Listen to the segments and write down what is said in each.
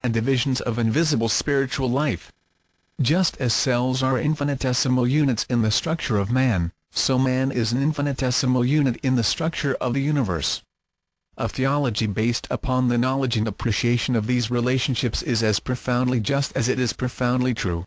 and divisions of invisible spiritual life. Just as cells are infinitesimal units in the structure of man, so man is an infinitesimal unit in the structure of the universe. A theology based upon the knowledge and appreciation of these relationships is as profoundly just as it is profoundly true.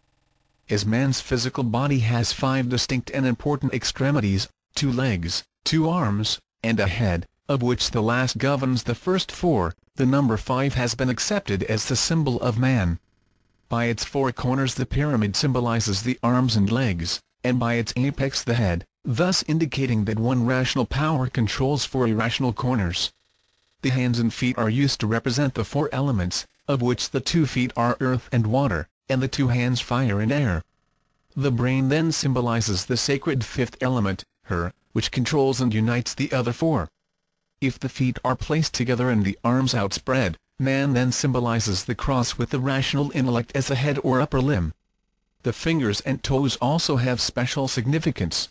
As man's physical body has 5 distinct and important extremities, 2 legs, 2 arms, and a head, of which the last governs the first 4, the number 5 has been accepted as the symbol of man. By its 4 corners the pyramid symbolizes the arms and legs, and by its apex the head, thus indicating that one rational power controls 4 irrational corners. The hands and feet are used to represent the 4 elements, of which the 2 feet are earth and water, and the 2 hands fire and air. The brain then symbolizes the sacred 5th element, her, which controls and unites the other 4. If the feet are placed together and the arms outspread, man then symbolizes the cross with the rational intellect as the head or upper limb. The fingers and toes also have special significance.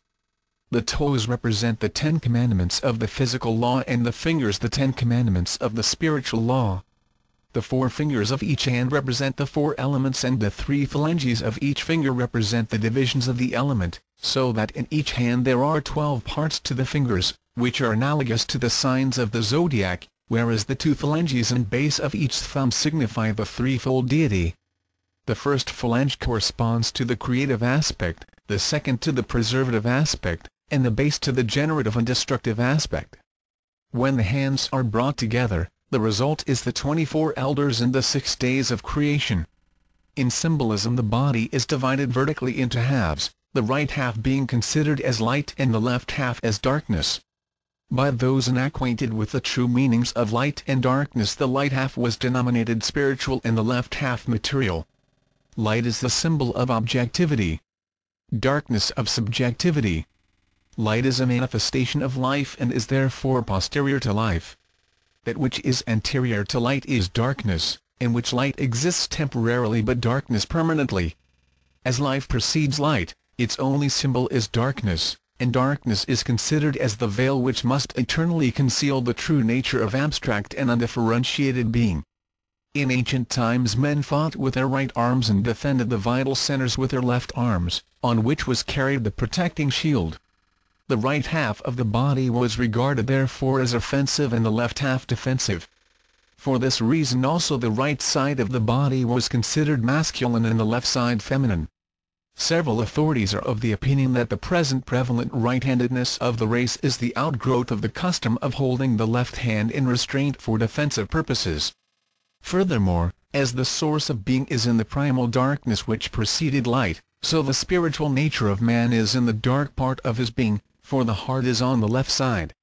The toes represent the 10 commandments of the physical law and the fingers the 10 commandments of the spiritual law. The 4 fingers of each hand represent the 4 elements and the 3 phalanges of each finger represent the divisions of the element, so that in each hand there are 12 parts to the fingers, which are analogous to the signs of the zodiac, whereas the 2 phalanges and base of each thumb signify the threefold deity. The first phalange corresponds to the creative aspect, the second to the preservative aspect, and the base to the generative and destructive aspect. When the hands are brought together, the result is the 24 elders and the 6 days of creation. In symbolism the body is divided vertically into halves, the right half being considered as light and the left half as darkness. By those unacquainted with the true meanings of light and darkness, the light half was denominated spiritual and the left half material. Light is the symbol of objectivity, darkness of subjectivity. Light is a manifestation of life and is therefore posterior to life. That which is anterior to light is darkness, in which light exists temporarily but darkness permanently. As life precedes light, its only symbol is darkness, and darkness is considered as the veil which must eternally conceal the true nature of abstract and undifferentiated being. In ancient times men fought with their right arms and defended the vital centers with their left arms, on which was carried the protecting shield. The right half of the body was regarded therefore as offensive and the left half defensive. For this reason also the right side of the body was considered masculine and the left side feminine. Several authorities are of the opinion that the present prevalent right-handedness of the race is the outgrowth of the custom of holding the left hand in restraint for defensive purposes. Furthermore, as the source of being is in the primal darkness which preceded light, so the spiritual nature of man is in the dark part of his being, for the heart is on the left side.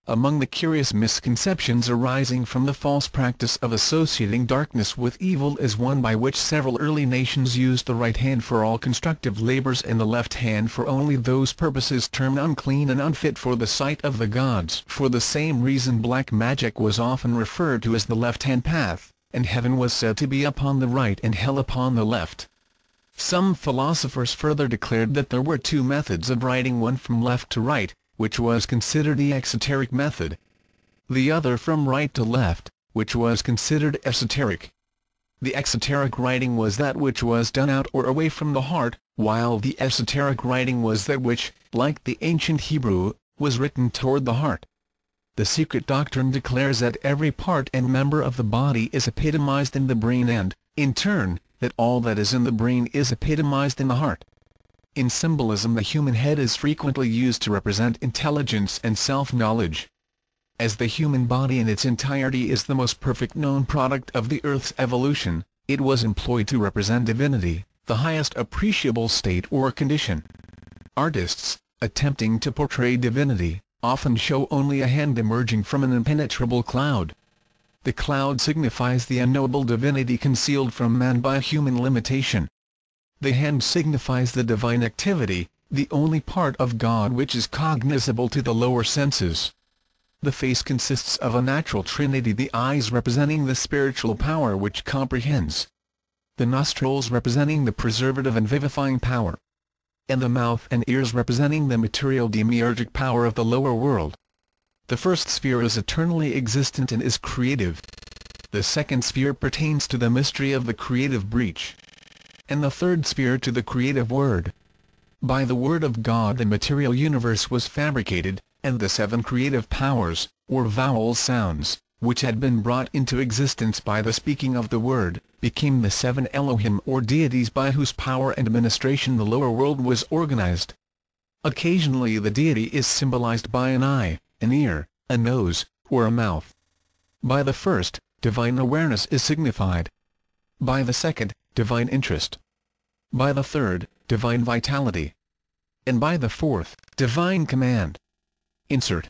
Among the curious misconceptions arising from the false practice of associating darkness with evil is one by which several early nations used the right hand for all constructive labors and the left hand for only those purposes termed unclean and unfit for the sight of the gods. For the same reason black magic was often referred to as the left-hand path, and heaven was said to be upon the right and hell upon the left. Some philosophers further declared that there were 2 methods of writing, one from left to right, which was considered the exoteric method. The other from right to left, which was considered esoteric. The exoteric writing was that which was done out or away from the heart, while the esoteric writing was that which, like the ancient Hebrew, was written toward the heart. The secret doctrine declares that every part and member of the body is epitomized in the brain and, in turn, that all that is in the brain is epitomized in the heart. In symbolism the human head is frequently used to represent intelligence and self-knowledge. As the human body in its entirety is the most perfect known product of the Earth's evolution, it was employed to represent divinity, the highest appreciable state or condition. Artists, attempting to portray divinity, often show only a hand emerging from an impenetrable cloud. The cloud signifies the unknowable divinity concealed from man by human limitation. The hand signifies the divine activity, the only part of God which is cognizable to the lower senses. The face consists of a natural trinity, the eyes representing the spiritual power which comprehends, the nostrils representing the preservative and vivifying power, and the mouth and ears representing the material demiurgic power of the lower world. The first sphere is eternally existent and is creative. The second sphere pertains to the mystery of the creative breach, and the third sphere to the creative word. By the word of God the material universe was fabricated, and the 7 creative powers, or vowel sounds, which had been brought into existence by the speaking of the word, became the 7 Elohim or deities by whose power and administration the lower world was organized. Occasionally the deity is symbolized by an eye, an ear, a nose, or a mouth. By the first, divine awareness is signified. By the second, divine interest. By the third, divine vitality. And by the fourth, divine command. Insert.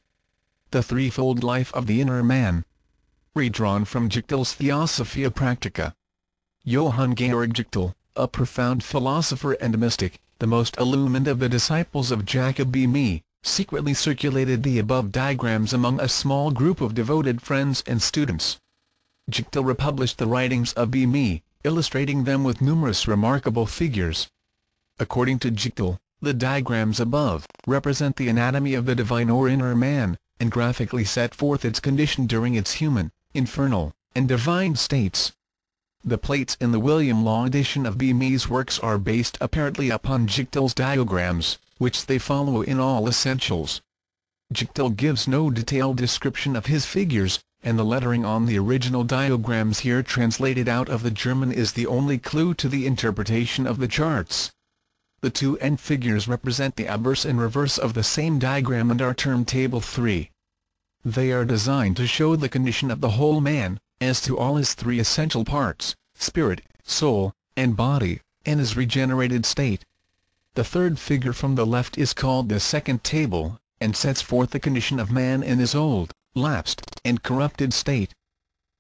The threefold life of the inner man. Redrawn from Jichtel's Theosophia Practica. Johann Georg Jichtel, a profound philosopher and mystic, the most illumined of the disciples of Jacob B. Mee, secretly circulated the above diagrams among a small group of devoted friends and students. Jichtel republished the writings of B. Mee, illustrating them with numerous remarkable figures. According to Jichtel, the diagrams above represent the anatomy of the divine or inner man, and graphically set forth its condition during its human, infernal, and divine states. The plates in the William Law edition of B. Mee's works are based apparently upon Jichtel's diagrams, which they follow in all essentials. Jichtel gives no detailed description of his figures, and the lettering on the original diagrams here translated out of the German is the only clue to the interpretation of the charts. The two end figures represent the obverse and reverse of the same diagram and are termed Table 3. They are designed to show the condition of the whole man, as to all his 3 essential parts, spirit, soul, and body, and his regenerated state. The third figure from the left is called the second table, and sets forth the condition of man in his old, lapsed, and corrupted state,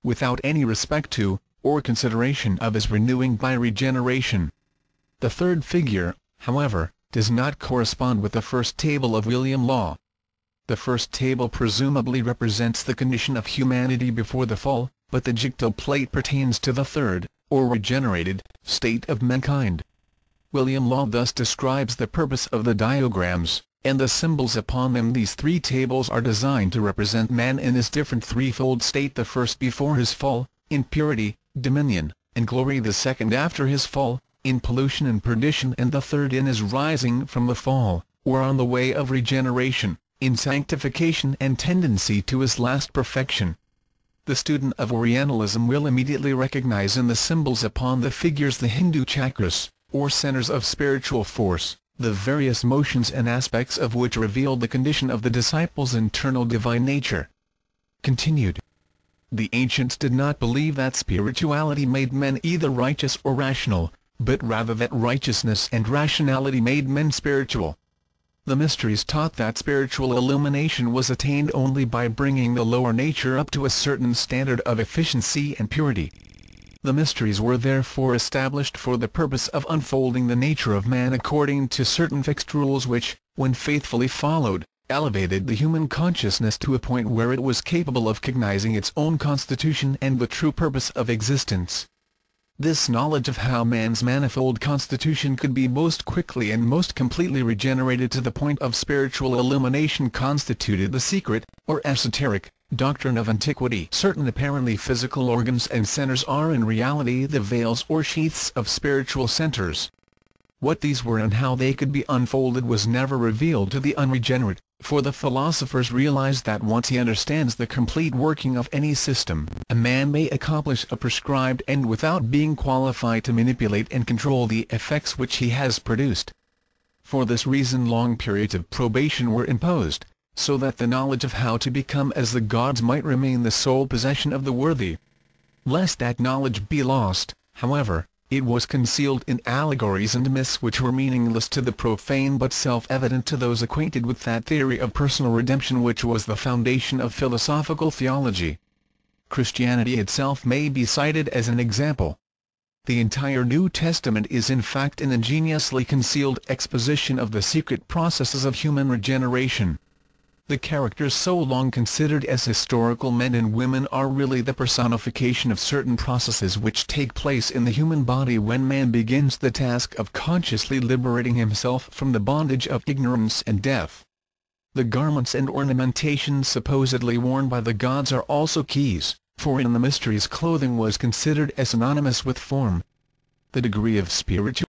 without any respect to, or consideration of his renewing by regeneration. The third figure, however, does not correspond with the first table of William Law. The first table presumably represents the condition of humanity before the fall, but the Jichtel plate pertains to the third, or regenerated, state of mankind. William Law thus describes the purpose of the diagrams, and the symbols upon them. These 3 tables are designed to represent man in his different threefold state: the first before his fall, in purity, dominion, and glory; the second after his fall, in pollution and perdition; and the third in his rising from the fall, or on the way of regeneration, in sanctification and tendency to his last perfection. The student of Orientalism will immediately recognize in the symbols upon the figures the Hindu chakras, or centers of spiritual force, the various motions and aspects of which reveal the condition of the disciple's internal divine nature. Continued. The ancients did not believe that spirituality made men either righteous or rational, but rather that righteousness and rationality made men spiritual. The mysteries taught that spiritual illumination was attained only by bringing the lower nature up to a certain standard of efficiency and purity. The mysteries were therefore established for the purpose of unfolding the nature of man according to certain fixed rules which, when faithfully followed, elevated the human consciousness to a point where it was capable of cognizing its own constitution and the true purpose of existence. This knowledge of how man's manifold constitution could be most quickly and most completely regenerated to the point of spiritual illumination constituted the secret, or esoteric, doctrine of antiquity. Certain apparently physical organs and centers are in reality the veils or sheaths of spiritual centers. What these were and how they could be unfolded was never revealed to the unregenerate, for the philosophers realized that once he understands the complete working of any system, a man may accomplish a prescribed end without being qualified to manipulate and control the effects which he has produced. For this reason long periods of probation were imposed, so that the knowledge of how to become as the gods might remain the sole possession of the worthy. Lest that knowledge be lost, however, it was concealed in allegories and myths which were meaningless to the profane but self-evident to those acquainted with that theory of personal redemption which was the foundation of philosophical theology. Christianity itself may be cited as an example. The entire New Testament is in fact an ingeniously concealed exposition of the secret processes of human regeneration. The characters so long considered as historical men and women are really the personification of certain processes which take place in the human body when man begins the task of consciously liberating himself from the bondage of ignorance and death. The garments and ornamentations supposedly worn by the gods are also keys, for in the mysteries clothing was considered as synonymous with form. The degree of spiritual